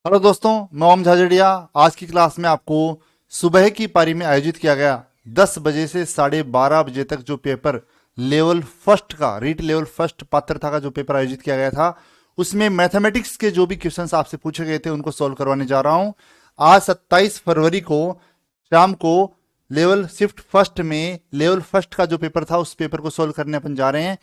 Hello दोस्तों, मैं ओम झाझड़िया। आज की क्लास में आपको सुबह की पारी में आयोजित किया गया 10 बजे से 12:30 बजे तक जो पेपर लेवल फर्स्ट का रीट लेवल फर्स्ट पात्रता का जो पेपर आयोजित किया गया था, उसमें मैथमेटिक्स के जो भी क्वेश्चंस आपसे पूछे गए थे उनको सॉल्व करवाने जा रहा हूं। आज 27 फरवरी को शाम को लेवल शिफ्ट फर्स्ट में लेवल फर्स्ट का जो पेपर था उस पेपर को सॉल्व करने अपन जा रहे हैं।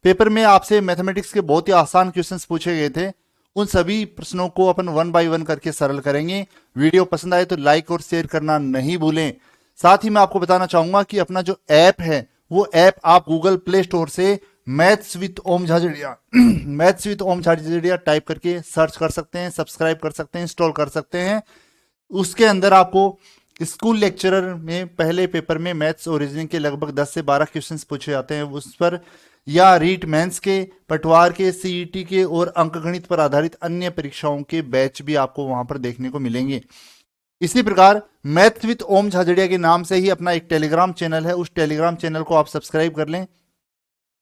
पेपर में आपसे मैथमेटिक्स के बहुत ही आसान क्वेश्चंस पूछे गए थे। उन सभी प्रश्नों को अपन वन बाय वन करके सरल करेंगे। वीडियो पसंद आए तो लाइक और शेयर करना नहीं भूलें। साथ ही मैं आपको बताना चाहूंगा कि अपना जो ऐप है वो ऐप आप गूगल प्ले स्टोर से maths with Om Jhajharia maths with Om Jhajharia type करके सर्च कर सकते हैं, सब्सक्राइब कर सकते हैं, इंस्टॉल कर सकते हैं। उसके अंदर आपको स्कूल लेक्चरर में पहले पेपर में मैथ्स और रीजनिंग के लगभग 10 से 12 क्वेश्चंस पूछे जाते हैं, उस पर या रीट मेंस के, पटवार के, सीईटी के और अंकगणित पर आधारित अन्य परीक्षाओं के बैच भी आपको वहां पर देखने को मिलेंगे। इसी प्रकार मैथ विथ ओम झाझड़िया के नाम से ही अपना एक टेलीग्राम चैनल है, उस टेलीग्राम चैनल को आप सब्सक्राइब कर लें।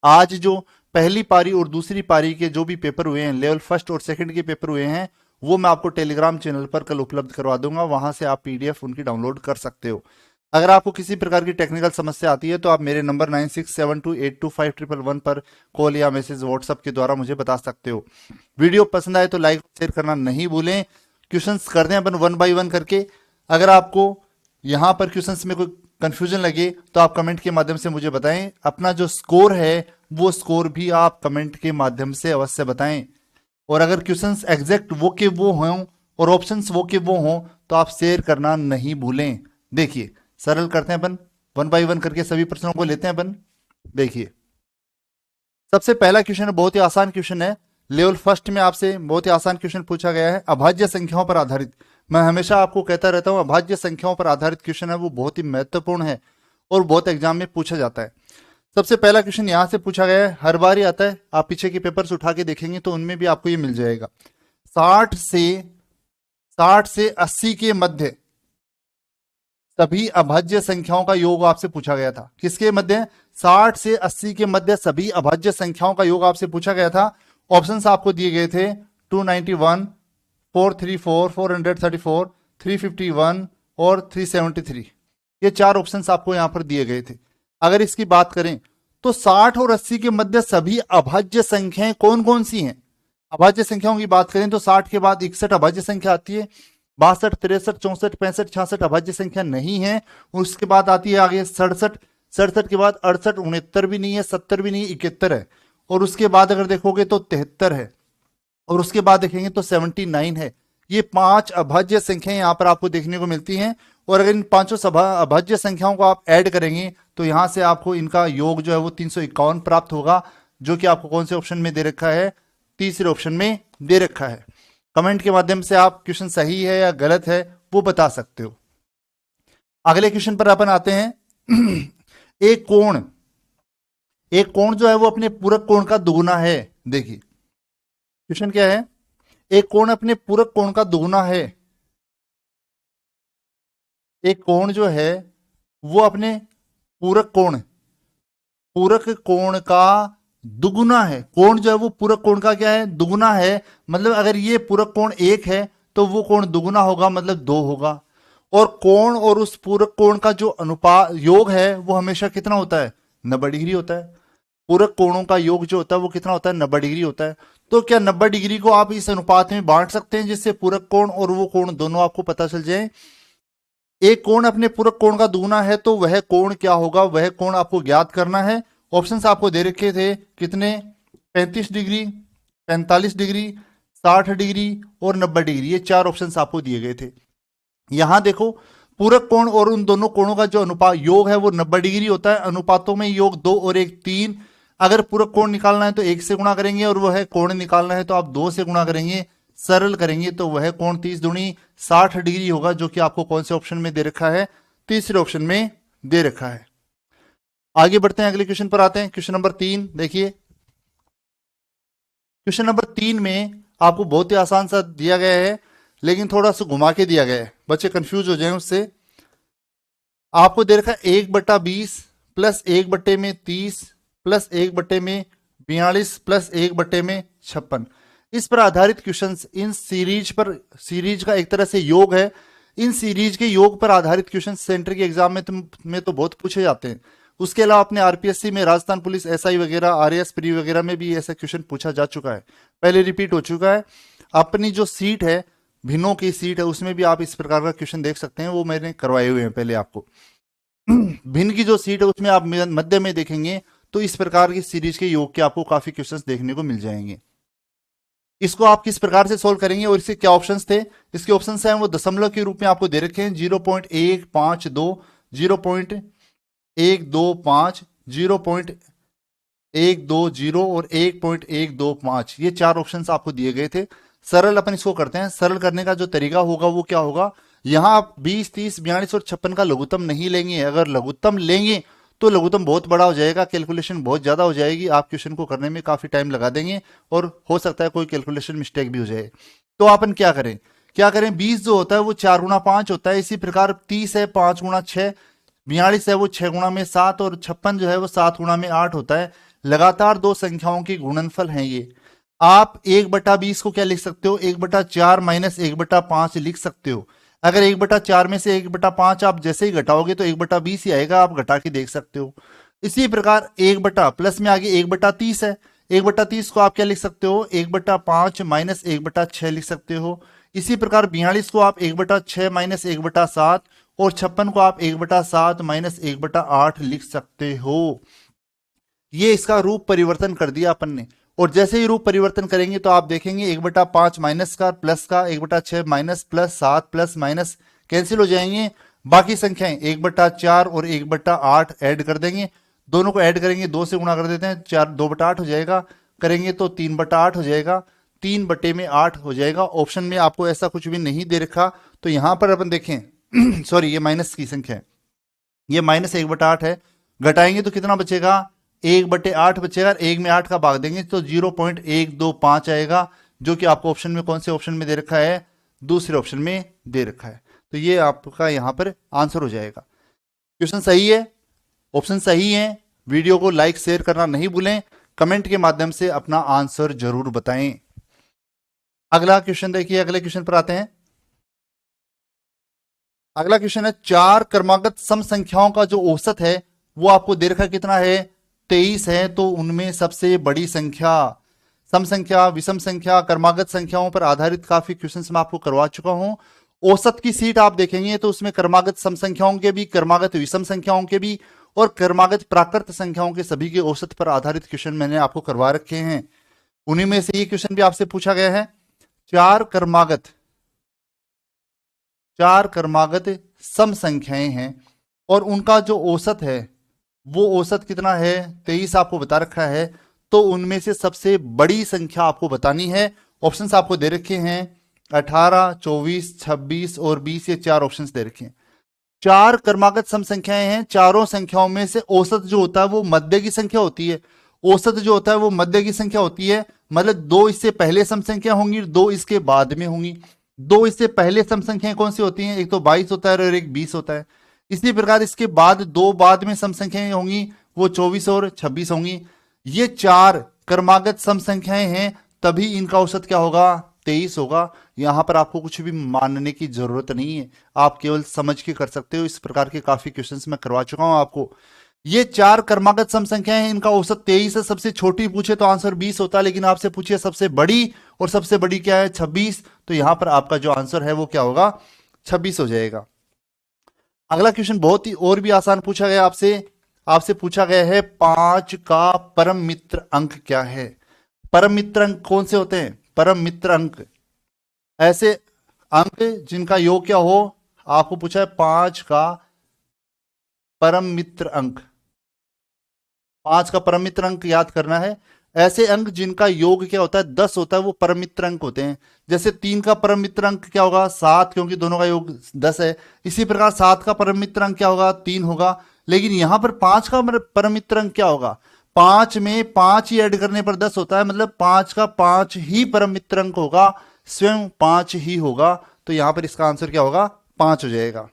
आज जो पहली पारी और दूसरी पारी के जो भी पेपर हुए हैं, लेवल फर्स्ट और सेकंड के पेपर हुए हैं, वो मैं आपको टेलीग्राम चैनल पर कल उपलब्ध करवा दूंगा। वहां से आप पीडीएफ उनकी डाउनलोड कर सकते हो। अगर आपको किसी प्रकार की टेक्निकल समस्या आती है तो आप मेरे नंबर 9672825111 पर कॉल या मैसेज व्हाट्सएप के द्वारा मुझे बता सकते हो। वीडियो पसंद आए तो लाइक शेयर करना नहीं भूलें। क्वेश्चंस करते हैं अपन वन बाय वन करके। अगर आपको यहां पर क्वेश्चंस में कोई कंफ्यूजन लगे तो आप कमेंट के माध्यम से मुझे बताएं। अपना जो स्कोर है वो स्कोर भी आप कमेंट के माध्यम से अवश्य बताएं। और अगर क्वेश्चंस एग्जैक्ट वो के वो हों और ऑप्शंस वो के वो हों तो आप शेयर करना नहीं भूलें। देखिए, सरल करते हैं अपन, वन बाय वन करके सभी प्रश्नों को लेते हैं अपन। देखिए, सबसे पहला क्वेश्चन है, बहुत ही आसान क्वेश्चन है। लेवल फर्स्ट में आपसे बहुत ही आसान क्वेश्चन पूछा गया है, अभाज्य संख्याओं पर आधारित। मैं हमेशा आपको कहता रहता हूं, अभाज्य संख्याओं पर आधारित क्वेश्चन है वो बहुत ही महत्वपूर्ण है और बहुत एग्जाम में पूछा जाता है। सबसे पहला क्वेश्चन यहां से पूछा गया है, हर बार ही आता है, आप पीछे के पेपर्स उठा के देखेंगे तो उनमें भी आपको ये मिल जाएगा। 60 से 80 के मध्य सभी अभाज्य संख्याओं का योग आपसे पूछा गया था। किसके मध्य? 60 से 80 के मध्य सभी अभाज्य संख्याओं का योग आपसे पूछा गया था। ऑप्शंस आपको दिए गए थे 291, 434, 434, 351 और 373। ये चार ऑप्शंस आपको यहां पर दिए गए थे। अगर इसकी बात करें तो 60 और 80 के मध्य सभी अभाज्य संख्याएं कौन कौन सी हैं? अभाज्य संख्याओं की बात करें तो 60 के बाद 61 अभाज्य संख्या आती है, 62, 63, 64, 65, 66 अभाज्य संख्या नहीं है। उसके बाद आती है आगे 67, 67 के बाद 68, 69 भी नहीं है, 70 भी नहीं है, 71 है। और उसके बाद अगर देखोगे तो 73 है, और उसके बाद देखेंगे तो 79 है। ये 5 अभाज्य संख्याएं यहां पर आपको देखने को मिलती हैं। और अगर इन पांचों अभाज्य संख्याओं को आप ऐड करेंगे तो यहां से आपको इनका योग जो है वो 351 प्राप्त होगा, जो कि आपको कौन से ऑप्शन में दे रखा है? तीसरे ऑप्शन में दे रखा है। कमेंट के माध्यम से आप क्वेश्चन सही है या गलत है वो बता सकते हो। अगले क्वेश्चन पर अपन आते हैं। एक कोण जो है वो अपने पूरक कोण का दुगुना है। देखिए क्वेश्चन क्या है, एक कोण अपने पूरक कोण का दुगुना है। एक कोण जो है वो अपने पूरक कोण का दुगुना है। कोण जो है वो पूरक कोण का क्या है? दुगुना है। मतलब अगर ये पूरक कोण 1 है तो वो कोण दुगुना होगा, मतलब 2 होगा। और कोण और उस पूरक कोण का जो अनुपात योग है वो हमेशा कितना होता है? 90 डिग्री होता है। पूरक कोणों का योग जो होता है वो कितना होता है? 90 डिग्री होता है। तो क्या 90 डिग्री को आप इस अनुपात में बांट सकते हैं जिससे पूरक कोण और वो कोण दोनों आपको पता चल जाए? एक कोण अपने पूरक कोण का दुगुना है तो वह कोण क्या होगा? वह कोण आपको ज्ञात करना है। ऑप्शंस आपको दे रखे थे कितने? 35 डिग्री, 45 डिग्री, 60 डिग्री और 90 डिग्री। ये चार ऑप्शंस आपको दिए गए थे। यहां देखो, पूरक कोण और उन दोनों कोणों का जो अनुपात योग है वो 90 डिग्री होता है। अनुपातों में योग 2 और 1 3। अगर पूरक कोण निकालना है तो 1 से गुणा करेंगे, और वह कोण निकालना है तो आप 2 से गुणा करेंगे। सरल करेंगे तो वह कोण 30 दूनी 60 डिग्री होगा, जो कि आपको कौन से ऑप्शन में दे रखा है? तीसरे ऑप्शन में दे रखा है। आगे बढ़ते हैं, अगले क्वेश्चन पर आते हैं। क्वेश्चन नंबर 3 देखिए। क्वेश्चन नंबर 3 में आपको बहुत ही आसान सा दिया गया है, लेकिन थोड़ा सा घुमा के दिया गया है, बच्चे कंफ्यूज हो जाए उससे। आपको दे रखा है 1/20 प्लस 1/30 प्लस 1/42 प्लस 1/56। इस पर आधारित क्वेश्चंस इन सीरीज का एक तरह से योग है। इन सीरीज के योग पर आधारित क्वेश्चन सेंटर के एग्जाम में तो बहुत पूछे जाते हैं। उसके अलावा अपने आरपीएससी में, राजस्थान पुलिस एसआई वगैरह, आरएएस प्री वगैरह में भी ऐसा क्वेश्चन पूछा जा चुका है, पहले रिपीट हो चुका है। अपनी जो सीट है, भिन्नों की सीट है, उसमें भी आप इस प्रकार का क्वेश्चन देख सकते हैं, वो मैंने करवाए हुए हैं पहले आपको। भिन्न की जो सीट है उसमें आप मध्य में देखेंगे तो इस प्रकार की सीरीज के योग के आपको काफी क्वेश्चंस देखने को मिल जाएंगे। इसको आप किस प्रकार से सोल्व करेंगे और इसके क्या ऑप्शंस थे? इसके ऑप्शंस हैं वो दशमलव के रूप में आपको दे रखे हैं, 0.152, 0.125, 0.120 और 1.125, ये चार ऑप्शंस आपको दिए गए थे। सरल अपन इसको करते हैं। सरल करने का जो तरीका होगा वो क्या होगा, यहां आप 20, 30, 42 और 56 का लघुत्तम नहीं लेंगे। अगर लघुत्तम लेंगे तो लघुत्तम बहुत बड़ा हो जाएगा, कैलकुलेशन बहुत ज्यादा हो जाएगी, आप क्वेश्चन को करने में काफी टाइम लगा देंगे और हो सकता है कोई कैलकुलेशन मिस्टेक भी हो जाए। तो अपन क्या करें, 20 जो होता है वो 4 गुणा 5 होता है। इसी प्रकार 30 है 5 गुणा 6, 42 है वो 6 गुणा में 7 और 56 जो है वो 7 गुणा में 8 होता है। लगातार दो संख्याओं की गुणनफल है ये। आप 1/20 को क्या लिख सकते हो, 1/4 माइनस 1/5 लिख सकते हो। अगर 1/4 में से 1/5 आप जैसे ही घटाओगे तो 1/20 ही आएगा, आप घटा के देख सकते हो। इसी प्रकार 1 प्लस में आगे 1/30 है, 1/30 को आप क्या लिख सकते हो, 1/5 माइनस 1/6 लिख सकते हो। इसी प्रकार 42 को आप 1/6 माइनस 1/7 और 56 को आप 1/7 माइनस 1/8 लिख सकते हो। ये इसका रूप परिवर्तन कर दिया अपन ने, और जैसे ही रूप परिवर्तन करेंगे तो आप देखेंगे 1/5 माइनस का प्लस का, 1/6 minus plus 7 plus minus cancel हो जाएंगे। बाकी संख्याएं 1/4 और 1/8 ऐड कर देंगे, दोनों को ऐड करेंगे, 2 से गुणा कर देते हैं, 2/8 हो जाएगा, करेंगे तो 3/8 हो जाएगा, 3/8 हो जाएगा। ऑप्शन में आपको ऐसा कुछ भी नहीं दे रखा, तो यहां पर अपन देखें सॉरी ये माइनस की संख्या है, ये माइनस 1/8 है, घटाएंगे तो कितना बचेगा, 1/8 बचेगा। 1 में 8 का भाग देंगे तो 0.125 आएगा, जो कि आपको ऑप्शन में, कौन से ऑप्शन में दे रखा है, दूसरे ऑप्शन में दे रखा है। तो ये आपका यहां पर आंसर हो जाएगा। क्वेश्चन सही है, ऑप्शन सही है। वीडियो को लाइक शेयर करना नहीं भूलें, कमेंट के माध्यम से अपना आंसर जरूर बताएं। अगला क्वेश्चन देखिए, अगले क्वेश्चन पर आते हैं। अगला क्वेश्चन है, 4 क्रमागत सम संख्याओं का जो औसत है वो आपको दे रखा कितना है, 23 है। तो उनमें सबसे बड़ी संख्या, सम संख्या, विषम संख्या, क्रमागत संख्याओं पर आधारित काफी क्वेश्चंस मैं आपको करवा चुका हूं। औसत की सीट आप देखेंगे तो उसमें क्रमागत सम संख्याओं के भी, क्रमागत विषम संख्याओं के भी और क्रमागत प्राकृत संख्याओं के सभी के औसत पर आधारित क्वेश्चन मैंने आपको करवा रखे हैं। उन्हीं में से ये क्वेश्चन भी आपसे पूछा गया है। चार क्रमागत सम संख्याएं हैं और उनका जो औसत है वो औसत कितना है, 23 आपको बता रखा है। तो उनमें से सबसे बड़ी संख्या आपको बतानी है। ऑप्शंस आपको दे रखे हैं 18, 24, 26 और 20, ये चार ऑप्शंस दे रखे हैं। 4 क्रमागत सम संख्याएं हैं, चारों संख्याओं में से औसत जो होता है वो मध्य की संख्या होती है। औसत जो होता है वो मध्य की संख्या होती है, मतलब 2 इससे पहले सम संख्या होंगी, 2 इसके बाद में होंगी। 2 इससे पहले सम संख्याएं कौन सी होती हैं, एक तो 22 होता है और एक 20 होता है। इसी प्रकार इसके बाद 2 बाद में सम संख्याएं होंगी, वो 24 और 26 होंगी। ये 4 क्रमागत सम संख्याएं हैं, तभी इनका औसत क्या होगा, 23 होगा। यहां पर आपको कुछ भी मानने की जरूरत नहीं है, आप केवल समझ के कर सकते हो। इस प्रकार के काफी क्वेश्चंस मैं करवा चुका हूं आपको। ये 4 क्रमागत सम संख्याएं हैं, इनका औसत 23 है। सबसे छोटी पूछे तो आंसर 20 होता है, लेकिन आपसे पूछिए सबसे बड़ी, और सबसे बड़ी क्या है, 26। तो यहां पर आपका जो आंसर है वो क्या होगा, 26 हो जाएगा। अगला क्वेश्चन बहुत ही और भी आसान पूछा गया आपसे पूछा गया है, 5 का परम मित्र अंक क्या है। परम मित्र अंक कौन से होते हैं, परम मित्र अंक ऐसे अंक जिनका योग क्या हो, आपको पूछा है 5 का परम मित्र अंक। 5 का परम मित्र अंक याद करना है। ऐसे अंक जिनका योग क्या होता है, 10 होता है, वो परम मित्र अंक होते हैं। जैसे 3 का परम मित्र अंक क्या होगा, 7, क्योंकि दोनों का योग 10 है। इसी प्रकार 7 का परम मित्र अंक क्या होगा, 3 होगा। लेकिन यहां पर 5 का परम मित्र अंक क्या होगा, 5 में 5 ही ऐड करने पर 10 होता है, मतलब 5 का 5 ही परम मित्र अंक होगा, स्वयं 5 ही होगा। तो यहां पर इसका आंसर क्या होगा, 5 हो जाएगा।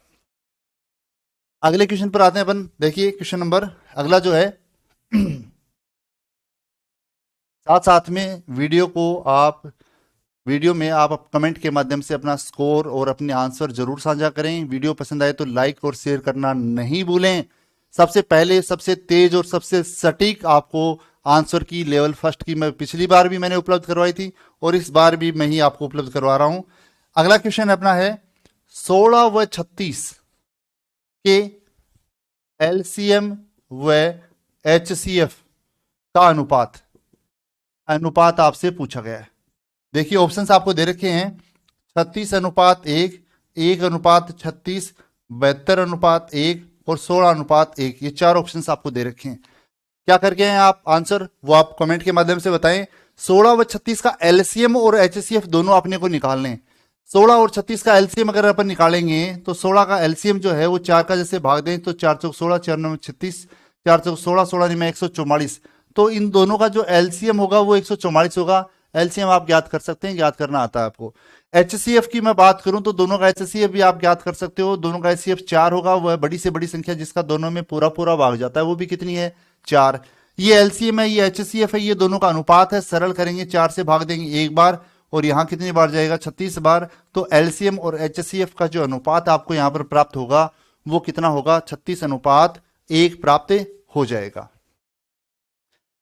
अगले क्वेश्चन पर आते हैं अपन। देखिए क्वेश्चन नंबर अगला जो है, साथ साथ में वीडियो को आप वीडियो में आप कमेंट के माध्यम से अपना स्कोर और अपने आंसर जरूर साझा करें। वीडियो पसंद आए तो लाइक और शेयर करना नहीं भूलें। सबसे पहले सबसे तेज और सबसे सटीक आपको आंसर की लेवल फर्स्ट की मैं पिछली बार भी मैंने उपलब्ध करवाई थी और इस बार भी मैं ही आपको उपलब्ध करवा रहा हूं। अगला क्वेश्चन अपना है 16 व 36 के एलसीएम व एचसीएफ का अनुपात आपसे पूछा गया है। देखिए ऑप्शंस आपको दे रखे हैं 36:1, 1:36, 72:1 और 16:1। ये चार ऑप्शंस आपको दे रखे हैं। क्या करके हैं आप आंसर वो आप कमेंट के माध्यम से बताएं। 16 व 36 का एलसीएम और एचसीएफ दोनों अपने को निकालने। 16 और 36 का एलसीएम अगर अपन निकालेंगे तो 16 का एलसीएम जो है वो 4 का जैसे भाग दें तो 4 चौक 16, 4 9 36, 4 चौक 16, 16 में 144। तो इन दोनों का जो एलसीएम होगा वो 144 होगा। एलसीएम आप ज्ञात कर सकते हैं, ज्ञात करना आता है आपको। एचसीएफ की मैं बात करूं तो दोनों का एचसीएफ भी आप ज्ञात कर सकते हो। दोनों का एचसीएफ 4 होगा, वह बड़ी से बड़ी संख्या जिसका दोनों में पूरा पूरा भाग जाता है वो भी कितनी है 4। ये एलसीएम है, ये एचसीएफ है, ये दोनों का अनुपात है। सरल करेंगे 4 से भाग देंगे एक बार और यहां कितनी बार जाएगा 36 बार। तो एलसीएम और एचसीएफ का जो अनुपात आपको यहां पर प्राप्त होगा वो कितना होगा 36:1 प्राप्त हो जाएगा।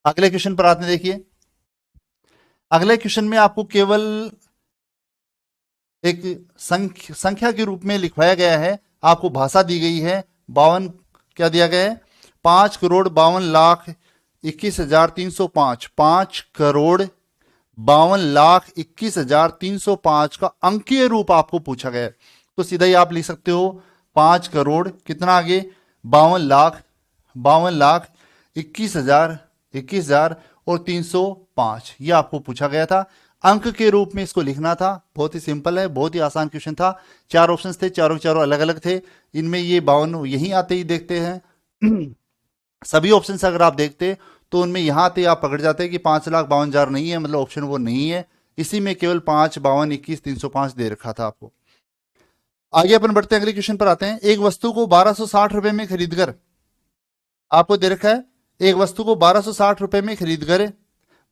अगले क्वेश्चन पर आते हैं। देखिए अगले क्वेश्चन में आपको केवल एक संख्या के रूप में लिखवाया गया है। आपको भाषा दी गई है 52 क्या दिया गया है 5,52,21,305। 5,52,21,305 का अंकीय रूप आपको पूछा गया है। तो सीधा ही आप लिख सकते हो 5 करोड़ कितना आगे 52,21,000 और 305 ये आपको पूछा गया था। अंक के रूप में इसको लिखना था। बहुत ही सिंपल है, बहुत ही आसान क्वेश्चन था। 4 ऑप्शंस थे, चारों चारों अलग अलग थे। इनमें ये 52 यहीं आते ही देखते हैं। सभी ऑप्शंस अगर आप देखते तो उनमें यहां आते आप पकड़ जाते कि 5,52,000 नहीं है, मतलब ऑप्शन वो नहीं है। इसी में केवल 5, 52, 21, 305 दे रखा था आपको। आगे अपन बढ़ते हैं, अगले क्वेश्चन पर आते हैं। एक वस्तु को 1260 रुपए में खरीदकर आपको दे रखा है, एक वस्तु को 1260 रुपए में खरीदकर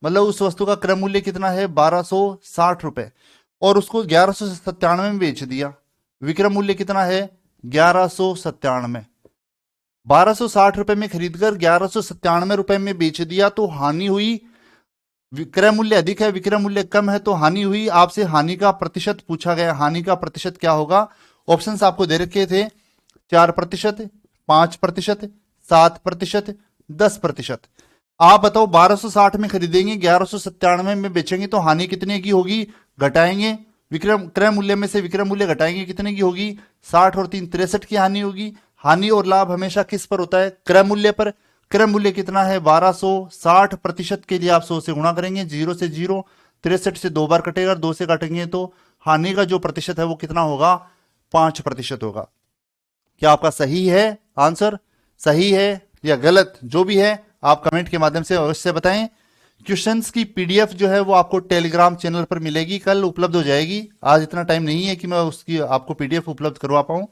मतलब उस वस्तु का क्रय मूल्य कितना है 1260 रुपए और उसको 1197 में बेच दिया। विक्रय मूल्य कितना है 1197। 1260 रुपए में खरीदकर 1197 रुपए में बेच दिया तो हानि हुई। विक्रय मूल्य अधिक है, विक्रय मूल्य कम है तो हानि हुई। आपसे हानि का प्रतिशत पूछा गया। हानि का प्रतिशत क्या होगा? ऑप्शंस आपको दे रखे थे 4%, 5%, 7%, 10%। आप बताओ 1260 में खरीदेंगे 1197 में बेचेंगे तो हानि कितने की होगी? घटाएंगे विक्रय क्रय मूल्य में से विक्रय मूल्य घटाएंगे कितने की होगी? 60 और 3 63 की हानि होगी। हानि और लाभ हमेशा किस पर होता है? क्रय मूल्य पर। क्रय मूल्य कितना है 1260% के लिए आप 100 से गुणा करेंगे, 0 से 0, 63 से 2 बार कटेगा, 2 से काटेंगे तो हानि का जो प्रतिशत है वो कितना होगा? 5% होगा। क्या आपका सही है आंसर? सही है या गलत जो भी है आप कमेंट के माध्यम से अवश्य बताएं। क्वेश्चंस की पीडीएफ जो है वो आपको टेलीग्राम चैनल पर मिलेगी, कल उपलब्ध हो जाएगी। आज इतना टाइम नहीं है कि मैं उसकी आपको पीडीएफ उपलब्ध करवा पाऊं।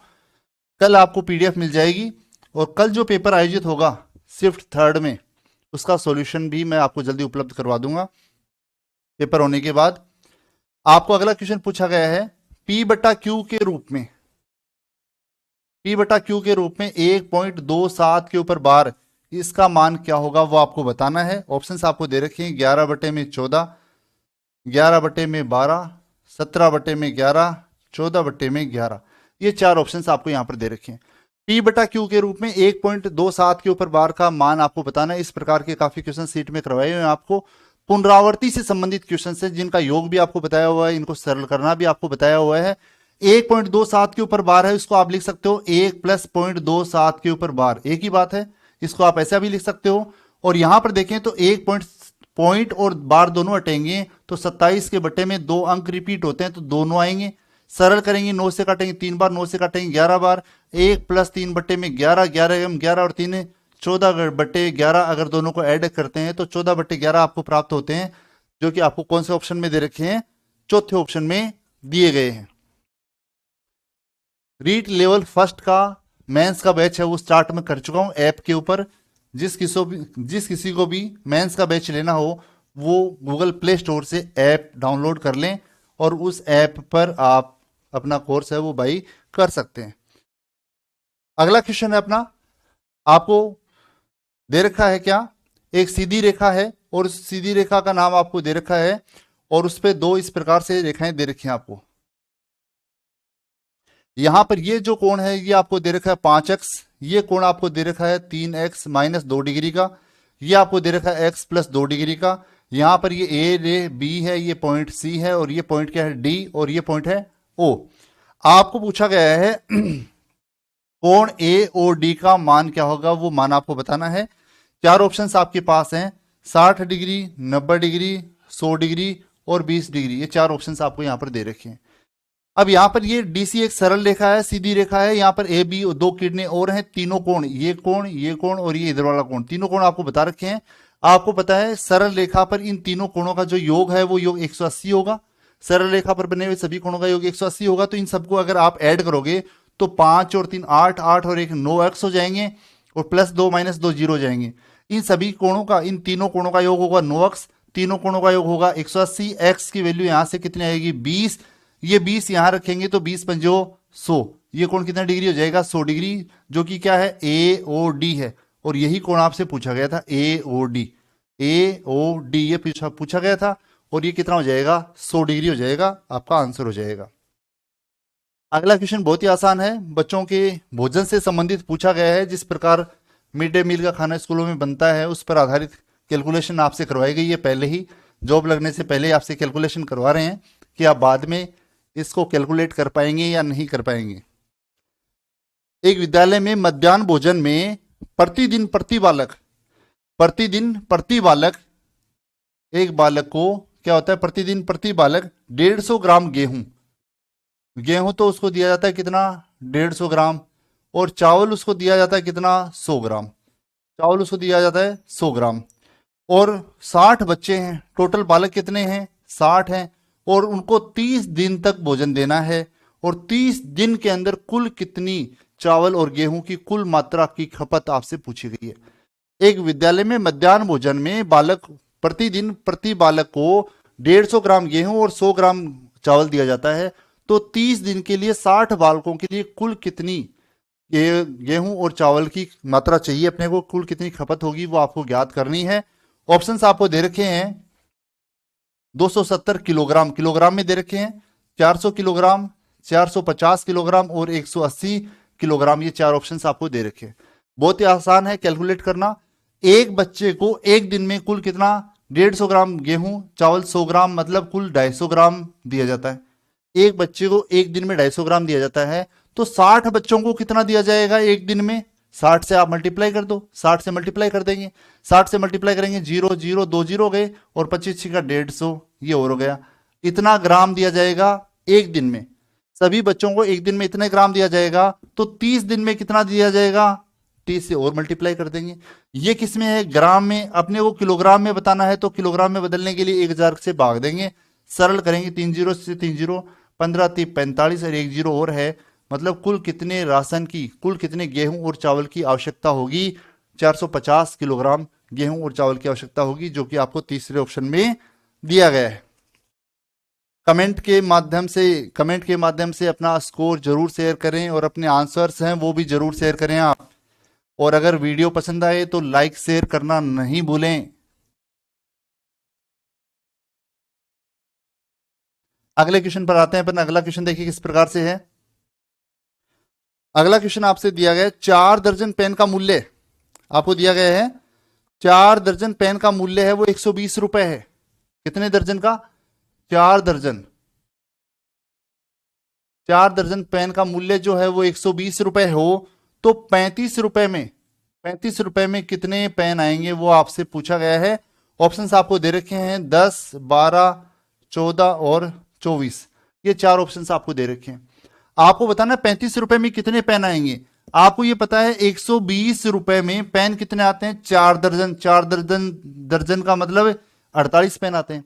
कल आपको पीडीएफ मिल जाएगी और कल जो पेपर आयोजित होगा शिफ्ट 3rd में उसका सॉल्यूशन भी मैं आपको जल्दी उपलब्ध करवा दूंगा। पेपर होने के बाद आपको अगला क्वेश्चन पूछा गया है P/Q के रूप में, P/Q के रूप में 1.27 के ऊपर बार इसका मान क्या होगा वो आपको बताना है। ऑप्शंस आपको दे रखे हैं 11/14, 11/12, 17/11, 14/11। ये चार ऑप्शंस आपको यहां पर दे रखे हैं। P/Q के रूप में 1.27 के ऊपर बार का मान आपको बताना है। इस प्रकार के काफी क्वेश्चन सीट में करवाए हुए हैं आपको। पुनरावृत्ति से संबंधित क्वेश्चन है जिनका योग भी आपको बताया हुआ है, इनको सरल करना भी आपको बताया हुआ है। 1.27 के ऊपर बार है, इसको आप लिख सकते हो 1 + 0.27 के ऊपर बार, एक ही बात है। इसको आप ऐसा भी लिख सकते हो। और यहां पर देखें तो 1 पॉइंट और बार दोनों हटेंगे तो 27 के बटे में 2 अंक रिपीट होते हैं तो दोनों आएंगे। सरल करेंगे 9 से काटेंगे 3 बार, 9 से काटेंगे 11 बार। 1 + 3 बटे में 11, 11 और 3 14/11। अगर दोनों को ऐड करते हैं तो 14/11 आपको प्राप्त होते हैं, जो कि आपको कौन से ऑप्शन में दे रखे हैं? चौथे ऑप्शन में दिए गए हैं। रीट लेवल फर्स्ट का मेंस का बैच है वो स्टार्ट में कर चुका हूं ऐप के ऊपर। जिस किसी को भी मेंस का बैच लेना हो वो गूगल प्ले स्टोर से ऐप डाउनलोड कर लें और उस ऐप पर आप अपना कोर्स है वो बाई कर सकते हैं। अगला क्वेश्चन है अपना, आपको दे रखा है क्या, एक सीधी रेखा है और उस सीधी रेखा का नाम आपको दे रखा है और उस पे दो इस प्रकार से रेखाएं दे रखी हैं आपको। यहां पर ये जो कोण है ये आपको दे रखा है 5x, ये कोण आपको दे रखा है 3x माइनस 2 डिग्री का, ये आपको दे रखा है x प्लस 2 डिग्री का। यहां पर ये ए रे बी है, ये पॉइंट सी है और ये पॉइंट क्या है डी और ये पॉइंट है ओ। आपको पूछा गया है कोण ए और डी का मान क्या होगा, वो मान आपको बताना है। चार ऑप्शंस आपके पास हैं, 60 डिग्री, 90 डिग्री, 100 डिग्री और 20 डिग्री। ये चार ऑप्शंस आपको यहां पर दे रखे हैं। अब यहां पर ये डीसी एक सरल रेखा है, सीधी रेखा है, यहां पर ए बी दो किरणें और हैं, तीनों कोण, ये कोण और ये इधर वाला कोण, तीनों कोण आपको बता रखे हैं। आपको पता है सरल रेखा पर इन तीनों कोणों का जो योग है वो योग 180 होगा। सरल रेखा पर बने हुए सभी कोणों का योग 180 होगा। तो इन सबको अगर आप ऐड करोगे तो 5 और 3 8, 8 और 1 9x हो जाएंगे और प्लस 2 माइनस 2 0 हो जाएंगे। इन सभी कोणों का, इन तीनों कोणों का योग होगा 9x, तीनों कोणों का योग होगा 180। x की वैल्यू यहां से कितनी आएगी 20, ये 20 यहां रखेंगे तो 20 पंजो 100, ये कोण कितना डिग्री हो जाएगा 100 डिग्री, जो कि क्या है ए ओ डी है। और यही कोण आपसे पूछा गया था ए ओ डी, ए ओ डी ये पूछा गया था और ये कितना हो जाएगा 100 डिग्री हो जाएगा, आपका आंसर हो जाएगा। अगला क्वेश्चन बहुत ही आसान है, बच्चों के भोजन से संबंधित पूछा गया है। जिस प्रकार मिड डे मील का खाना स्कूलों में बनता है उस पर आधारित कैलकुलेशन आपसे करवाई गई है। पहले ही जॉब लगने से पहले आपसे कैलकुलेशन करवा रहे हैं कि आप बाद में इसको कैलकुलेट कर पाएंगे या नहीं कर पाएंगे। एक विद्यालय में मध्याह्न भोजन में प्रतिदिन प्रति बालक एक बालक को क्या होता है, प्रतिदिन प्रति बालक 150 ग्राम गेहूं तो उसको दिया जाता है कितना 150 ग्राम, और चावल उसको दिया जाता है कितना 100 ग्राम, चावल उसको दिया जाता है 100 ग्राम। और 60 बच्चे हैं, टोटल बालक कितने हैं 60 हैं, और उनको 30 दिन तक भोजन देना है और 30 दिन के अंदर कुल कितनी चावल और गेहूं की कुल मात्रा की खपत आपसे पूछी गई है। एक विद्यालय में मध्याह्न भोजन में प्रतिदिन प्रति बालक को 150 ग्राम गेहूं और 100 ग्राम चावल दिया जाता है, तो 30 दिन के लिए 60 बालकों के लिए कुल कितनी गेहूं और चावल की मात्रा चाहिए अपने को, कुल कितनी खपत होगी वो आपको ज्ञात करनी है। ऑप्शंस आपको दे रखे हैं 270 किलोग्राम, किलोग्राम में दे रखे हैं 400 किलोग्राम, 450 किलोग्राम और 180 किलोग्राम, ये चार ऑप्शंस आपको दे रखे हैं। बहुत ही आसान है कैलकुलेट करना। एक बच्चे को एक दिन में कुल कितना 150 ग्राम गेहूं चावल 100 ग्राम मतलब कुल 250 ग्राम दिया जाता है। एक बच्चे को एक दिन में 250 ग्राम दिया जाता है, तो 60 बच्चों को कितना दिया जाएगा एक दिन में, 60 से आप मल्टीप्लाई कर दो, 60 से मल्टीप्लाई कर देंगे, 60 से मल्टीप्लाई करेंगे 0 0 2 0 गए और 25 का 150 ये और हो गया। इतना ग्राम दिया जाएगा एक दिन में, सभी बच्चों को एक दिन में इतने ग्राम दिया जाएगा, तो 30 दिन में कितना दिया जाएगा 30 से और मल्टीप्लाई कर देंगे। ये किस में है ग्राम में, अपने को किलोग्राम में बताना है तो किलोग्राम में बदलने के लिए 1000 से भाग देंगे, सरल करेंगे 3 0 से 3 0 15 3 45 और 1 0 और है, मतलब कुल कितने राशन की, कुल कितने गेहूं और चावल की आवश्यकता होगी, 450 किलोग्राम गेहूं और चावल की आवश्यकता होगी, जो कि आपको तीसरे ऑप्शन में दिया गया है। कमेंट के माध्यम से अपना स्कोर जरूर शेयर करें और अपने आंसर्स हैं वो भी जरूर शेयर करें आप। और अगर वीडियो पसंद आए तो लाइक शेयर करना नहीं भूलें। अगले क्वेश्चन पर आते हैं अपन। अगला क्वेश्चन देखिए किस प्रकार से है। अगला क्वेश्चन आपसे दिया गया है 4 दर्जन पेन का मूल्य, आपको दिया गया है 4 दर्जन पेन का मूल्य है वो 120 रुपए है। कितने दर्जन का 4 दर्जन, 4 दर्जन पेन का मूल्य जो है वो 120 रुपए हो, तो 35 रुपए में कितने पेन आएंगे वो आपसे पूछा गया है। ऑप्शंस आपको दे रखे हैं 10 12 14 और 24, ये चार ऑप्शंस आपको दे रखे हैं। आपको बताना 35 रुपए में कितने पेन आएंगे। आपको ये पता है 120 रुपए में पेन कितने आते हैं 4 दर्जन, 4 दर्जन का मतलब 48 पेन आते हैं।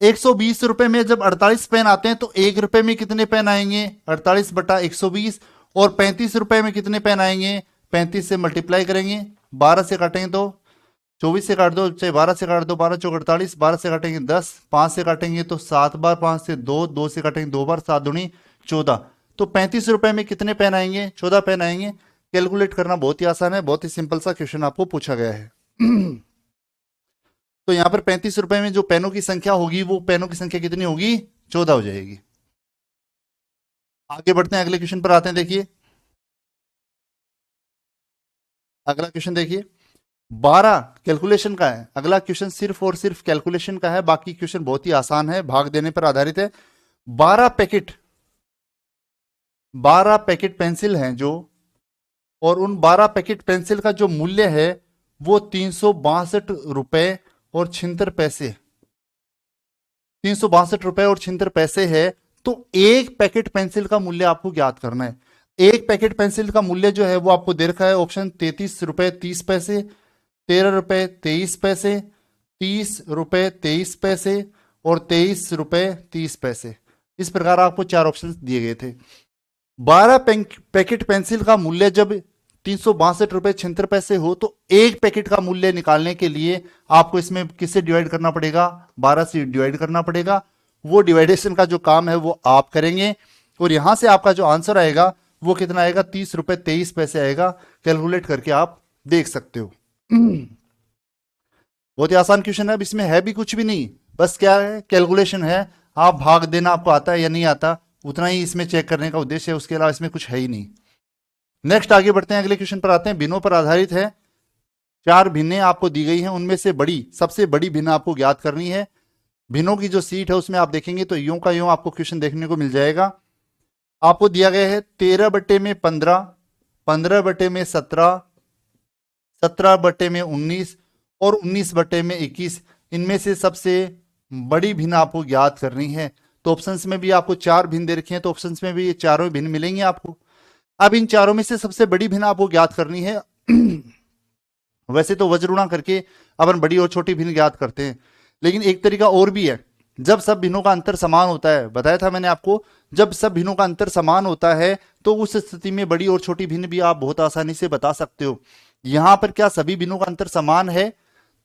120 रुपए में जब 48 पेन आते हैं तो 1 रुपए में कितने पेन आएंगे 48 बटा 120, और 35 रुपए में कितने पेन आएंगे 35 से मल्टीप्लाई करेंगे, 12 से काटेंगे तो 24 से काट दो, चाहे 12 से काट दो, 12 चौक 48, 12 से काटेंगे 10, 5 से काटेंगे तो 7 बार, 5 से 2, 2 से काटेंगे 2 बार, 7 दूनी 14। तो 35 रुपए में कितने पेन आएंगे? 14 पेन आएंगे। कैलकुलेट करना बहुत ही आसान है, बहुत ही सिंपल सा क्वेश्चन आपको पूछा गया है। तो यहां पर 35 रुपए में जो पेनों की संख्या होगी वो पेनों की संख्या कितनी होगी? 14 हो जाएगी। आगे बढ़ते हैं, अगले क्वेश्चन पर आते हैं। देखिए अगला क्वेश्चन देखिए, 12 कैलकुलेशन का है। अगला क्वेश्चन सिर्फ और सिर्फ कैलकुलेशन का है, बाकी क्वेश्चन बहुत ही आसान है, भाग देने पर आधारित है। 12 पैकेट 12 पैकेट पेंसिल हैं जो, और उन 12 पैकेट पेंसिल का जो मूल्य है वो 362 रुपए और 76 पैसे, 362 रुपए और 76 पैसे है। तो एक पैकेट पेंसिल का मूल्य आपको ज्ञात करना है। एक पैकेट पेंसिल का मूल्य जो है वो आपको दे रखा है, ऑप्शन 33 रुपए 30 पैसे, 13 रुपए 23 पैसे, 30 रुपए 23 पैसे और 23 रुपए 30 पैसे। इस प्रकार आपको 4 ऑप्शन दिए गए थे। 12 पैकेट पेंसिल का मूल्य जब 362 रुपए 76 पैसे हो तो एक पैकेट का मूल्य निकालने के लिए आपको इसमें किससे डिवाइड करना पड़ेगा? 12 से डिवाइड करना पड़ेगा। वो डिवाइडेशन का जो काम है वो आप करेंगे, और यहां से आपका जो आंसर आएगा वो कितना आएगा? 30 रुपए 23 पैसे आएगा। कैलकुलेट करके आप देख सकते हो। बहुत ही आसान क्वेश्चन है, अब इसमें है भी कुछ भी नहीं, बस क्या है? कैलकुलेशन है। आप भाग देना आपको आता है या नहीं आता, उतना ही इसमें चेक करने का उद्देश्य है, उसके अलावा इसमें कुछ है ही नहीं। नेक्स्ट आगे बढ़ते हैं, अगले क्वेश्चन पर आते हैं। भिन्नों पर आधारित है, 4 भिन्नें आपको दी गई हैं, उनमें से सबसे बड़ी भिन्न आपको ज्ञात करनी है। भिन्नों की जो सीट है उसमें आप देखेंगे तो यूं का यूं आपको क्वेश्चन देखने को मिल जाएगा। आपको दिया गया है 13 बटे में 15, 15 बटे में 17, 17 बटे में 19 और 19 बटे में 21। इनमें से सबसे बड़ी भिन्न आपको ज्ञात करनी है। तो ऑप्शंस में भी आपको 4 भिन्न दे रखे हैं, तो ऑप्शंस में भी ये चारों भिन्न मिलेंगे आपको। अब इन चारों में से सबसे बड़ी भिन्न आपको ज्ञात करनी है। वैसे तो वज्रुणा करके अपन बड़ी और छोटी भिन्न ज्ञात करते हैं, लेकिन एक तरीका और भी है। जब सब भिन्नों का अंतर समान होता है, बताया था मैंने आपको, जब सब भिन्नों का अंतर समान होता है तो उस स्थिति में बड़ी और छोटी भिन्न भी आप बहुत आसानी से बता सकते हो। यहां पर क्या सभी भिन्नों का अंतर समान है?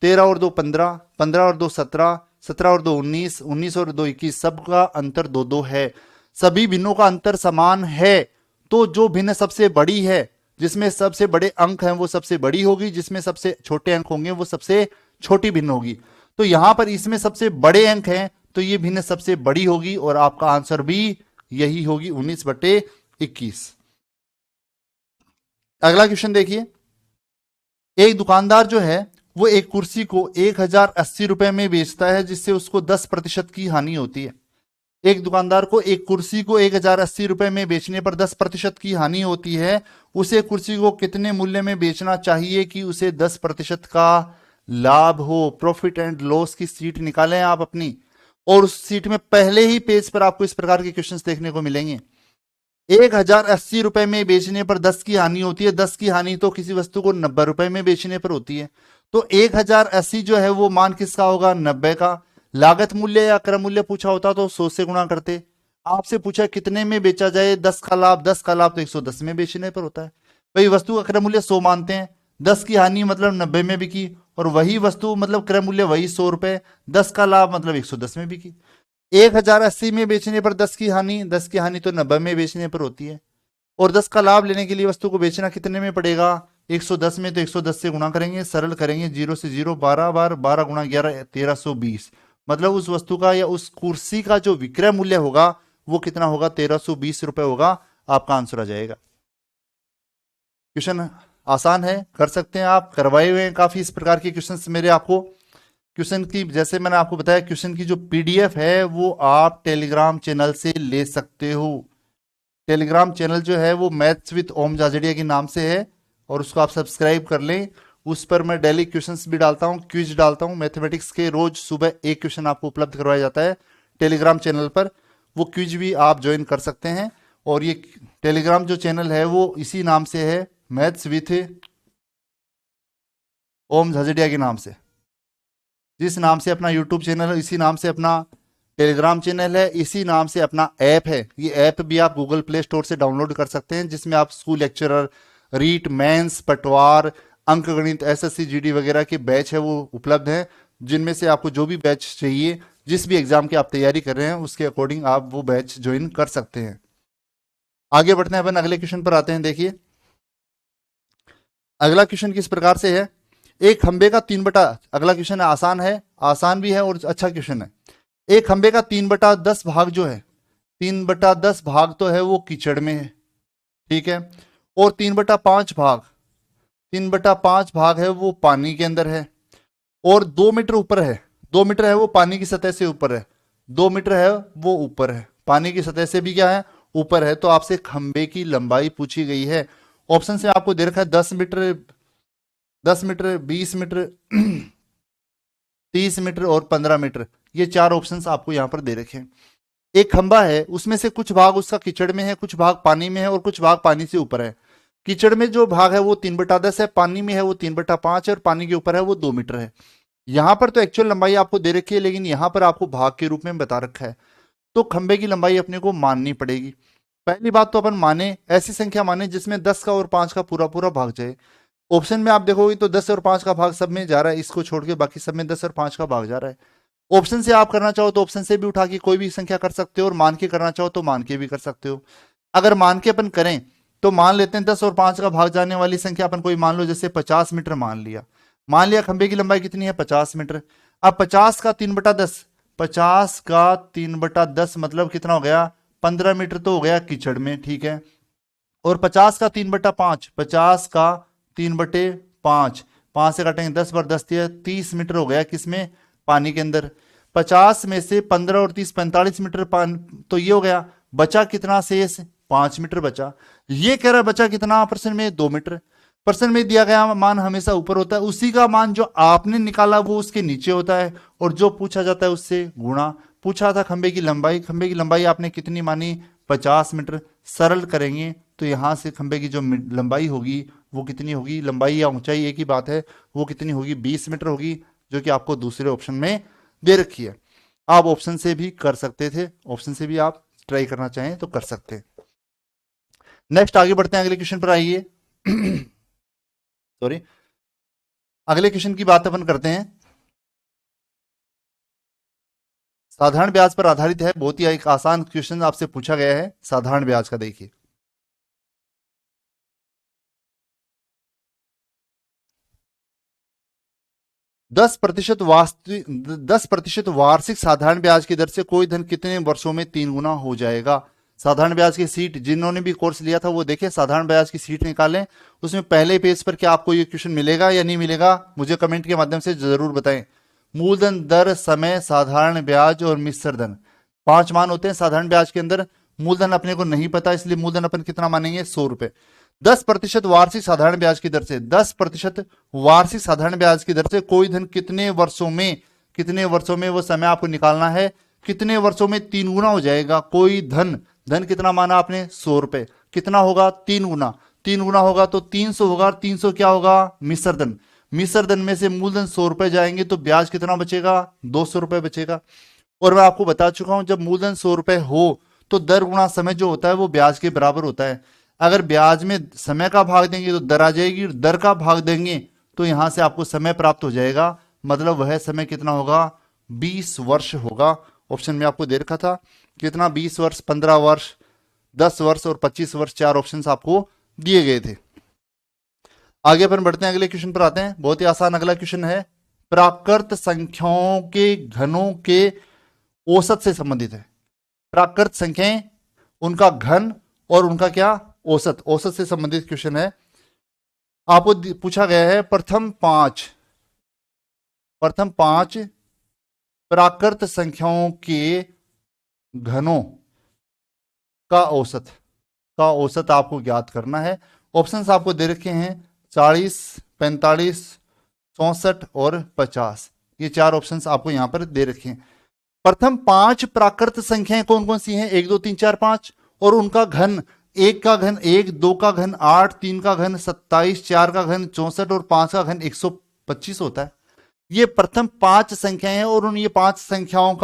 13 और 2 15, 15 और 2 17, 17 और 2 19, 19 और 2 21, सबका अंतर 2-2 है। सभी भिन्नों का अंतर समान है, तो जो भिन्न सबसे बड़ी है, जिसमें सबसे बड़े अंक हैं वो सबसे बड़ी होगी, जिसमें सबसे छोटे अंक होंगे वो सबसे छोटी भिन्न होगी। तो यहां पर इसमें सबसे बड़े अंक हैं तो ये भिन्न सबसे बड़ी होगी, और आपका आंसर भी यही होगी, 19/21। अगला क्वेश्चन देखिए, एक दुकानदार जो है वो एक कुर्सी को 1080 रुपए में बेचता है, जिससे उसको 10% की हानि होती है। एक दुकानदार को एक कुर्सी को 1080 रुपए में बेचने पर 10% की हानि होती है। उसे कुर्सी को कितने मूल्य में बेचना चाहिए कि उसे 10% का लाभ हो? प्रॉफिट एंड लॉस की सीट निकालें आप अपनी, और उस सीट में पहले ही पेज पर आपको इस प्रकार के क्वेश्चंस देखने को मिलेंगे। 1080 रुपए में बेचने पर 10 की हानि होती है। 10 की हानि तो किसी वस्तु को 90 रुपए में बेचने पर होती है। तो 1080 जो है वो मान किसका होगा? 90 का। लागत मूल्य या क्रय मूल्य पूछा होता तो 100 से गुणा करते। आपसे पूछा कितने में बेचा जाए? 10 का लाभ, 10 का लाभ तो 110 में बेचने पर होता है। भाई वस्तु का क्रय मूल्य 100 मानते हैं, 10 की हानि मतलब 90 में बिकी, और वही वस्तु मतलब क्रय मूल्य वही 100 रुपए, 10 का लाभ मतलब 110 में बिकी। 1080 में बेचने पर 10 की हानि, 10 की हानि तो 90 में बेचने पर होती है, और 10 का लाभ लेने के लिए वस्तु को बेचना कितने में पड़ेगा? 110 में, तो 110 से गुणा करेंगे, सरल करेंगे, 0 से 0 12 बार, 12 गुणा 11 1320। मतलब उस वस्तु का या उस कुर्सी का जो विक्रय मूल्य होगा वो कितना होगा? 1320 रुपए होगा। आपका आंसर आ जाएगा। क्वेश्चन आसान है, कर सकते हैं आप, करवाए हुए हैं काफी इस प्रकार के क्वेश्चंस मेरे आपको। क्वेश्चन की, जैसे मैंने आपको बताया, क्वेश्चन की जो पीडीएफ है वो आप टेलीग्राम चैनल से ले सकते हो। टेलीग्राम चैनल जो है वो मैथ्स विद ओम झाझड़िया के नाम से है, और उसको आप सब्सक्राइब कर लें। उस पर मैं डेली क्वेश्चंस भी डालता हूं, क्विज डालता हूं मैथमेटिक्स के। रोज सुबह एक क्वेश्चन आपको उपलब्ध करवाया जाता है टेलीग्राम चैनल पर, वो क्विज भी आप ज्वाइन कर सकते हैं। और ये टेलीग्राम जो चैनल है वो इसी नाम से है, मैथ्स विथ ओम झाझड़िया के नाम से। जिस नाम से अपना यूट्यूब चैनल है, इसी नाम से अपना टेलीग्राम चैनल है, इसी नाम से अपना ऐप है। ये ऐप भी आप गूगल प्ले स्टोर से डाउनलोड कर सकते हैं, जिसमें आप स्कूल लेक्चरर, रीट, मेंस, पटवार, अंकगणित, एसएससी जीडी वगैरह के बैच है वो उपलब्ध हैं, जिनमें से आपको जो भी बैच चाहिए, जिस भी एग्जाम की आप तैयारी कर रहे हैं उसके अकॉर्डिंग आप वो बैच ज्वाइन कर सकते हैं। आगे बढ़ते हैं अपन, अगले क्वेश्चन पर आते हैं। देखिए अगला क्वेश्चन किस प्रकार से है, एक खंबे का 3 बटा, अगला क्वेश्चन आसान है, आसान भी है और अच्छा क्वेश्चन है। एक खंबे का 3/10 भाग जो है, 3/10 भाग तो है वो कीचड़ में है, ठीक है, और 3/5 भाग, 3/5 भाग है वो पानी के अंदर है, और 2 मीटर ऊपर है, 2 मीटर है वो पानी की सतह से ऊपर है, 2 मीटर है वो ऊपर है, पानी की सतह से भी क्या है, ऊपर है। तो आपसे खंबे की लंबाई पूछी गई है। ऑप्शन से आपको दे रखा है 10 मीटर, 10 मीटर, 20 मीटर, 30 मीटर और 15 मीटर, ये 4 ऑप्शंस आपको यहां पर दे रखे हैं। एक खंबा है, उसमें से कुछ भाग उसका कीचड़ में है, कुछ भाग पानी में है और कुछ भाग पानी से ऊपर है। कीचड़ में जो भाग है वो 3/10 है, पानी में है वो 3/5 है और पानी के ऊपर है वो 2 मीटर है। यहां पर तो एक्चुअल लंबाई आपको दे रखी है, लेकिन यहां पर आपको भाग के रूप में बता रखा है, तो खंबे की लंबाई अपने को माननी पड़ेगी। पहली बात तो अपन माने ऐसी संख्या माने जिसमें 10 का और 5 का पूरा पूरा भाग जाए। ऑप्शन में आप देखोगे तो 10 और 5 का भाग सब में जा रहा है, इसको छोड़ के बाकी सब में 10 और 5 का भाग जा रहा है। ऑप्शन से आप करना चाहो तो ऑप्शन से भी उठा के कोई भी संख्या कर सकते हो, और मान के करना चाहो तो मान के भी कर सकते हो। अगर मान के अपन करें तो मान लेते हैं 10 और 5 का भाग जाने वाली संख्या अपन कोई मान लो, जैसे 50 मीटर मान लिया। मान लिया खंबे की लंबाई कितनी है, 50 मीटर। अब 50 का 3/10, 50 का 3/10 मतलब कितना हो गया, 15 मीटर तो हो गया कीचड़ में, ठीक है। और 50 का 3/5, 50 का 3/5, 5 से काटेंगे 10 बार 10 दिया 30 मीटर हो गया, किसमें, पानी के अंदर। 50 में से 15 और 30 45 मीटर पानी, तो ये हो गया, बचा कितना शेष, 5 मीटर बचा। ये कह रहा है बचा कितना, प्रश्न में 2 मीटर। प्रश्न में दिया गया मान हमेशा ऊपर होता है, उसी का मान जो आपने निकाला वो उसके नीचे होता है, और जो पूछा जाता है उससे गुणा। पूछा था खंबे की लंबाई, खंबे की लंबाई आपने कितनी मानी, 50 मीटर। सरल करेंगे तो यहां से खंबे की जो लंबाई होगी वो कितनी होगी, लंबाई या ऊंचाई एक ही बात है, वो कितनी होगी, 20 मीटर होगी, जो कि आपको दूसरे ऑप्शन में दे रखी है। आप ऑप्शन से भी कर सकते थे, ऑप्शन से भी आप ट्राई करना चाहें तो कर सकते हैं। नेक्स्ट आगे बढ़ते हैं, अगले क्वेश्चन पर आइए। सॉरी, अगले क्वेश्चन की बात अपन करते हैं। साधारण ब्याज पर आधारित है, बहुत ही एक आसान क्वेश्चन आपसे पूछा गया है साधारण ब्याज का। देखिए 10% वार्षिक साधारण ब्याज की दर से कोई धन कितने वर्षों में 3 गुना हो जाएगा। साधारण ब्याज की सीट, जिन्होंने भी कोर्स लिया था वो देखें, साधारण ब्याज की सीट निकालें, उसमें पहले पेज पर क्या आपको ये क्वेश्चन मिलेगा या नहीं मिलेगा, मुझे कमेंट के माध्यम से जरूर बताएं। मूलधन, दर, समय, साधारण ब्याज और मिश्र धन, 5 मान होते हैं साधारण ब्याज के अंदर। मूलधन अपने को नहीं पता, इसलिए मूलधन अपन कितना मानेंगे, 100 रुपए। 10% वार्षिक साधारण ब्याज की दर से, 10% वार्षिक साधारण ब्याज की दर से कोई धन कितने वर्षों में, कितने वर्षों में, वो समय आपको निकालना है, कितने वर्षों में 3 गुना हो जाएगा। कोई धन, धन कितना माना आपने, 100 रुपए, कितना होगा, 3 गुना, 3 गुना होगा तो 300 होगा, 300 क्या होगा, मिश्र धन। मिश्र धन में से मूलधन 100 रुपए जाएंगे तो ब्याज कितना बचेगा, 200 रुपए बचेगा। और मैं आपको बता चुका हूं जब मूलधन 100 रुपए हो तो दर गुणा समय जो होता है वो ब्याज के बराबर होता है। अगर ब्याज में समय का भाग देंगे तो दर आ जाएगी, दर का भाग देंगे तो यहां से आपको समय प्राप्त हो जाएगा, मतलब वह समय कितना होगा, 20 वर्ष होगा। ऑप्शन में आपको दे रखा था कितना, 20 वर्ष, 15 वर्ष, 10 वर्ष और 25 वर्ष, 4 ऑप्शन आपको दिए गए थे। आगे अपन बढ़ते हैं, अगले क्वेश्चन पर आते हैं। बहुत ही आसान अगला क्वेश्चन है, प्राकृत संख्याओं के घनों के औसत से संबंधित है। प्राकृत संख्याएं, उनका घन और उनका क्या, औसत, औसत से संबंधित क्वेश्चन है। आपको पूछा गया है प्रथम पांच प्राकृत संख्याओं के घनों का औसत आपको ज्ञात करना है। ऑप्शंस आपको दे रखे हैं 40, 45, 64 और 50, ये 4 ऑप्शंस आपको यहां पर दे रखे हैं। प्रथम 5 प्राकृत संख्याएं कौन कौन सी हैं, 1 2 3 4 5, और उनका घन, 1 का घन 1, 2 का घन 8, 3 का घन 27, 4 का घन 64 और 5 का घन 125 होता है। ये प्रथम 5 संख्याएं हैं, और उन ये 5 संख्याओं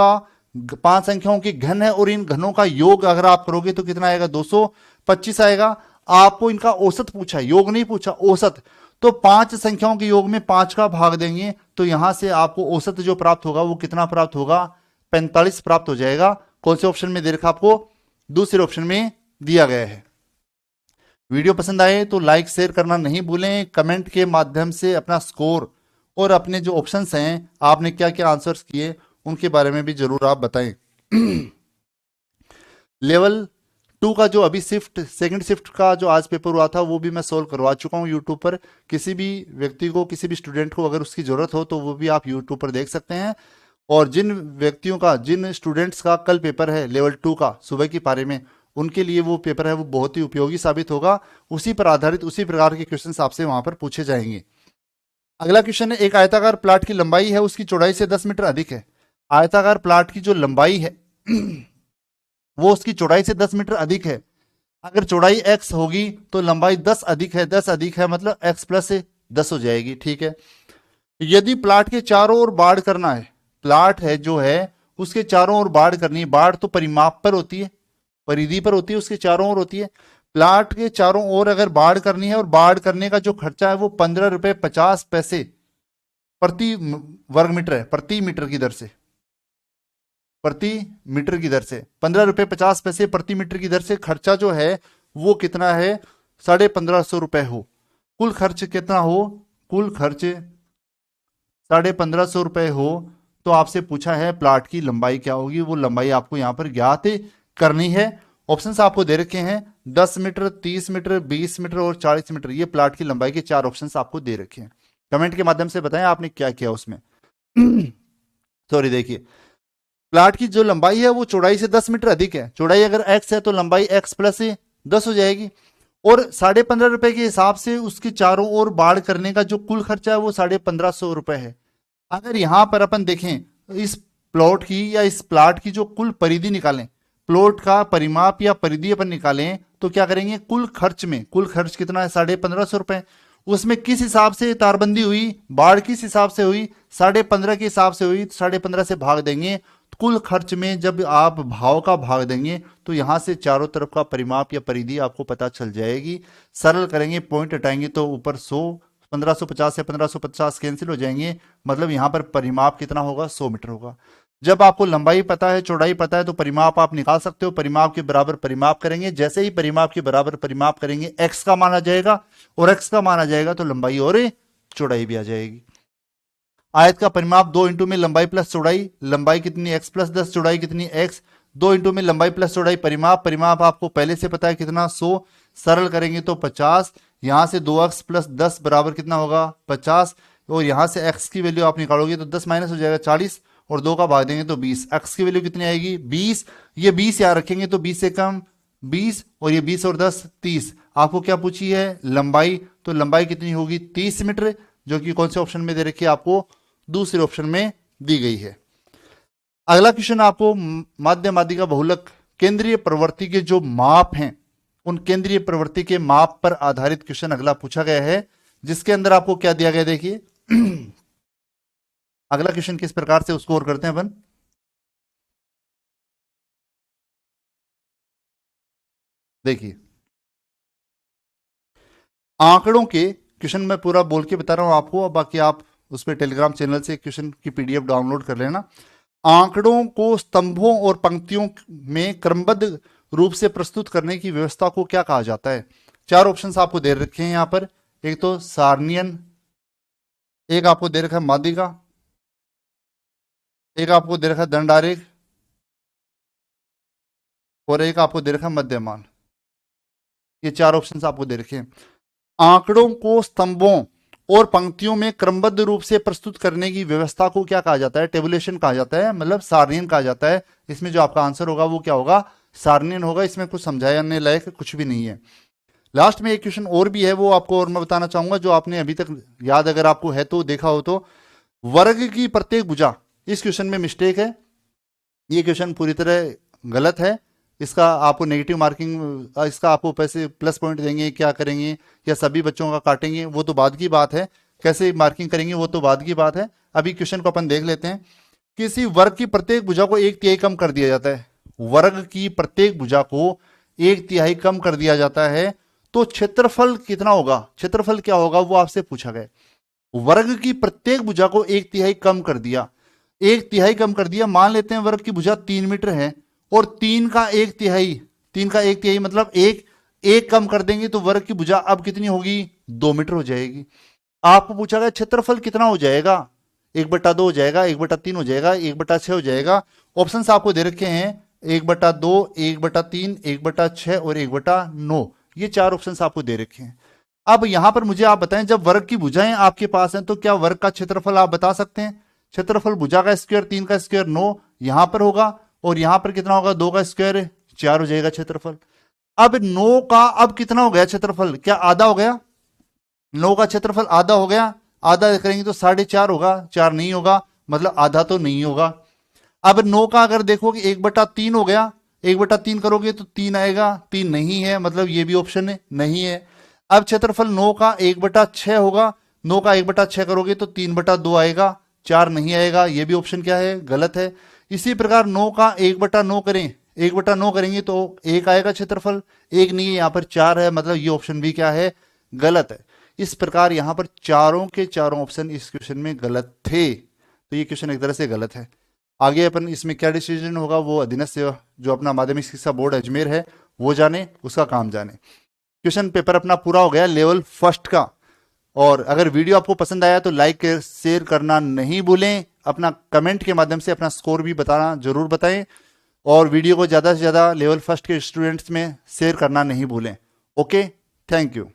के घन है, और इन घनों का योग अगर आप करोगे तो कितना आएगा, 225 आएगा। आपको इनका औसत पूछा है, योग नहीं पूछा, औसत। तो 5 संख्याओं के योग में 5 का भाग देंगे तो यहां से आपको औसत जो प्राप्त होगा वो कितना प्राप्त होगा, 45 प्राप्त हो जाएगा। कौन से ऑप्शन में दे रखा आपको, दूसरे ऑप्शन में दिया गया है। वीडियो पसंद आए तो लाइक शेयर करना नहीं भूलें, कमेंट के माध्यम से अपना स्कोर और अपने जो ऑप्शंस हैं आपने क्या क्या आंसर्स किए उनके बारे में भी जरूर आप बताएं। लेवल 2 का जो अभी सेकंड शिफ्ट का जो आज पेपर हुआ था वो भी मैं सोल्व करवा चुका हूँ यूट्यूब पर। किसी भी व्यक्ति को, किसी भी स्टूडेंट को अगर उसकी जरूरत हो तो वो भी आप यूट्यूब पर देख सकते हैं। और जिन स्टूडेंट्स का कल पेपर है लेवल 2 का सुबह की पारी में, उनके लिए वो पेपर है वो बहुत ही उपयोगी साबित होगा। उसी पर आधारित उसी प्रकार के क्वेश्चंस आपसे वहां पर पूछे जाएंगे। अगला क्वेश्चन है, एक आयताकार प्लाट की लंबाई है उसकी चौड़ाई से 10 मीटर अधिक है। आयताकार प्लाट की जो लंबाई है वो उसकी चौड़ाई से 10 मीटर अधिक है। अगर चौड़ाई x होगी तो लंबाई 10 अधिक है, 10 अधिक है मतलब x प्लस 10 हो जाएगी। ठीक है, यदि प्लाट के चारों ओर बाड़ करना है, प्लाट है जो है उसके चारों ओर बाड़ करनी है। बाड़ तो परिमाप पर होती है, परिधि पर होती है, उसके चारों ओर होती है। प्लाट के चारों ओर अगर बाड़ करनी है और बाड़ करने का जो खर्चा है वो 15 रुपए 50 पैसे प्रति वर्ग मीटर है, प्रति मीटर की दर से, प्रति मीटर की दर से 15 रुपए 50 पैसे प्रति मीटर की दर से खर्चा जो है वो कितना है, 1550 रुपए हो। कुल खर्च कितना हो, कुल खर्च 1550 रुपए हो। तो आपसे पूछा है प्लाट की लंबाई क्या होगी, वो लंबाई आपको यहां पर ज्ञात करनी है। ऑप्शंस आपको दे रखे हैं 10 मीटर, 30 मीटर, 20 मीटर और 40 मीटर। ये प्लाट की लंबाई के 4 ऑप्शंस आपको दे रखे हैं। कमेंट के माध्यम से बताएं आपने क्या किया उसमें। सॉरी, देखिए प्लाट की जो लंबाई है वो चौड़ाई से 10 मीटर अधिक है। चौड़ाई अगर x है तो लंबाई x प्लस 10 हो जाएगी। और 15.5 रुपए के हिसाब से उसके चारों ओर बाड़ करने का जो कुल खर्चा है वो 1550 रुपए है। अगर यहां पर अपन देखें इस प्लॉट की या इस प्लाट की जो कुल परिधि निकालें, प्लॉट का परिमाप या परिधि अपन निकालें तो क्या करेंगे, कुल खर्च में, कुल खर्च कितना है 1550 रुपए। उसमें किस हिसाब से तारबंदी हुई, बाढ़ किस हिसाब से हुई, 15.5 के हिसाब से हुई। 15.5 से भाग देंगे, कुल खर्च में जब आप भाव का भाग देंगे तो यहां से चारों तरफ का परिमाप या परिधि आपको पता चल जाएगी। सरल करेंगे, पॉइंट हटाएंगे तो ऊपर 100, 1550 से 1550 कैंसिल हो जाएंगे। मतलब यहां पर परिमाप कितना होगा, 100 मीटर होगा। जब आपको लंबाई पता है, चौड़ाई पता है तो परिमाप आप निकाल सकते हो। परिमाप के बराबर परिमाप करेंगे, जैसे ही परिमाप के बराबर परिमाप करेंगे x का मान आ जाएगा, और x का मान आ जाएगा तो लंबाई और चौड़ाई भी आ जाएगी। आयत का परिमाप 2 इंटू में लंबाई प्लस चौड़ाई, लंबाई कितनी x प्लस 10, चौड़ाई कितनी x, 2 इंटू में लंबाई प्लस चौड़ाई, परिमाप, परिमाप आपको पहले से पता है कितना 100, सरल करेंगे तो 50। यहां से 2x प्लस 10 बराबर कितना होगा 50, और यहां से x की वैल्यू आप निकालोगे तो 10 माइनस हो जाएगा 40, और 2 का भाग देंगे तो 20। x की वैल्यू कितनी आएगी 20, ये 20 याद रखेंगे तो 20 से कम 20, और ये 20 और 10 30। आपको क्या पूछी है, लंबाई, तो लंबाई कितनी होगी 30 मीटर, जो कि कौन से ऑप्शन में दे रखी है, आपको दूसरे ऑप्शन में दी गई है। अगला क्वेश्चन आपको माध्य माध्यिका बहुलक केंद्रीय प्रवृत्ति के जो माप हैं उन केंद्रीय प्रवृत्ति के माप पर आधारित क्वेश्चन अगला पूछा गया है, जिसके अंदर आपको क्या दिया गया देखिए। अगला क्वेश्चन किस प्रकार से स्कोर करते हैं अपन, देखिए आंकड़ों के क्वेश्चन मैं पूरा बोल के बता रहा हूं आपको, बाकी आप उस पर टेलीग्राम चैनल से क्वेश्चन की पीडीएफ डाउनलोड कर लेना। आंकड़ों को स्तंभों और पंक्तियों में क्रमबद्ध रूप से प्रस्तुत करने की व्यवस्था को क्या कहा जाता है। 4 ऑप्शंस आपको दे रखे हैं यहां पर। एक तो सारणियन, एक आपको दे रखा है माध्यिका, एक आपको दे रखा है दंडारेख, और एक आपको दे रखा है मध्यमान। ये 4 ऑप्शंस आपको दे रखे हैं। आंकड़ों को स्तंभों और पंक्तियों में क्रमबद्ध रूप से प्रस्तुत करने की व्यवस्था को क्या कहा जाता है, टेबुलेशन कहा जाता है, मतलब सारणियन कहा जाता है। इसमें जो आपका आंसर होगा वो क्या होगा, सारणियन होगा। इसमें कुछ समझाने लायक कुछ भी नहीं है। लास्ट में एक क्वेश्चन और भी है, वो आपको और मैं बताना चाहूंगा, जो आपने अभी तक याद अगर आपको है तो देखा हो तो, वर्ग की प्रत्येक भुजा, इस क्वेश्चन में मिस्टेक है। ये क्वेश्चन पूरी तरह गलत है। इसका आपको नेगेटिव मार्किंग, इसका आपको पैसे प्लस पॉइंट देंगे, क्या करेंगे, या सभी बच्चों का काटेंगे, वो तो बाद की बात है। कैसे मार्किंग करेंगे वो तो बाद की बात है। अभी क्वेश्चन को अपन देख लेते हैं। किसी वर्ग की प्रत्येक भुजा को 1/3 कम कर दिया जाता है। वर्ग की प्रत्येक भुजा को 1/3 कम कर दिया जाता है तो क्षेत्रफल कितना होगा, क्षेत्रफल क्या होगा वो आपसे पूछा गया। वर्ग की प्रत्येक भुजा को 1/3 कम कर दिया, 1/3 कम कर दिया। मान लेते हैं वर्ग की भुजा 3 मीटर है और 3 का 1/3, 3 का 1/3 मतलब एक कम कर देंगे तो वर्ग की भुजा अब कितनी होगी, 2 मीटर हो जाएगी। आपको पूछा गया क्षेत्रफल कितना हो जाएगा, 1/2 हो जाएगा, 1/3 हो जाएगा, 1/6 हो जाएगा। ऑप्शंस आपको दे रखे हैं 1/2, 1/3, 1/6 और 1/9। ये 4 ऑप्शंस आपको दे रखे हैं। अब यहां पर मुझे आप बताएं, जब वर्ग की भुजाएं आपके पास हैं तो क्या वर्ग का क्षेत्रफल आप बता सकते हैं। क्षेत्रफल भुजा का स्क्वायर 3 का स्क्वायर 9 यहां पर होगा और यहां पर कितना होगा, 2 का स्क्वायर 4 हो जाएगा क्षेत्रफल। अब 9 का अब कितना हो गया क्षेत्रफल, क्या आधा हो गया, 9 का क्षेत्रफल आधा हो गया, आधा करेंगे तो 4.5 होगा, 4 नहीं होगा, मतलब आधा तो नहीं होगा। अब 9 का अगर देखोगे 1/3 हो गया, 1/3 करोगे तो 3 आएगा, 3 नहीं है, मतलब ये भी ऑप्शन है नहीं है। अब क्षेत्रफल 9 का 1/6 होगा, 9 का 1/6 करोगे तो 3/2 आएगा, 4 नहीं आएगा, ये भी ऑप्शन क्या है, गलत है। इसी प्रकार 9 का 1/9 करें, 1/9 करेंगे तो 1 आएगा क्षेत्रफल, 1 नहीं है, यहां पर 4 है, मतलब ये ऑप्शन भी क्या है, गलत है। इस प्रकार यहां पर चारों के चारों ऑप्शन इस क्वेश्चन में गलत थे, तो ये क्वेश्चन एक तरह से गलत है। आगे अपन इसमें क्या डिसीजन होगा वो अधीनस्थ जो अपना माध्यमिक शिक्षा बोर्ड अजमेर है वो जाने, उसका काम जाने। क्वेश्चन पेपर अपना पूरा हो गया लेवल फर्स्ट का। और अगर वीडियो आपको पसंद आया तो लाइक शेयर करना नहीं भूलें, अपना कमेंट के माध्यम से अपना स्कोर भी बताना जरूर बताएं और वीडियो को ज़्यादा से ज़्यादा लेवल फर्स्ट के स्टूडेंट्स में शेयर करना नहीं भूलें। Okay, thank you.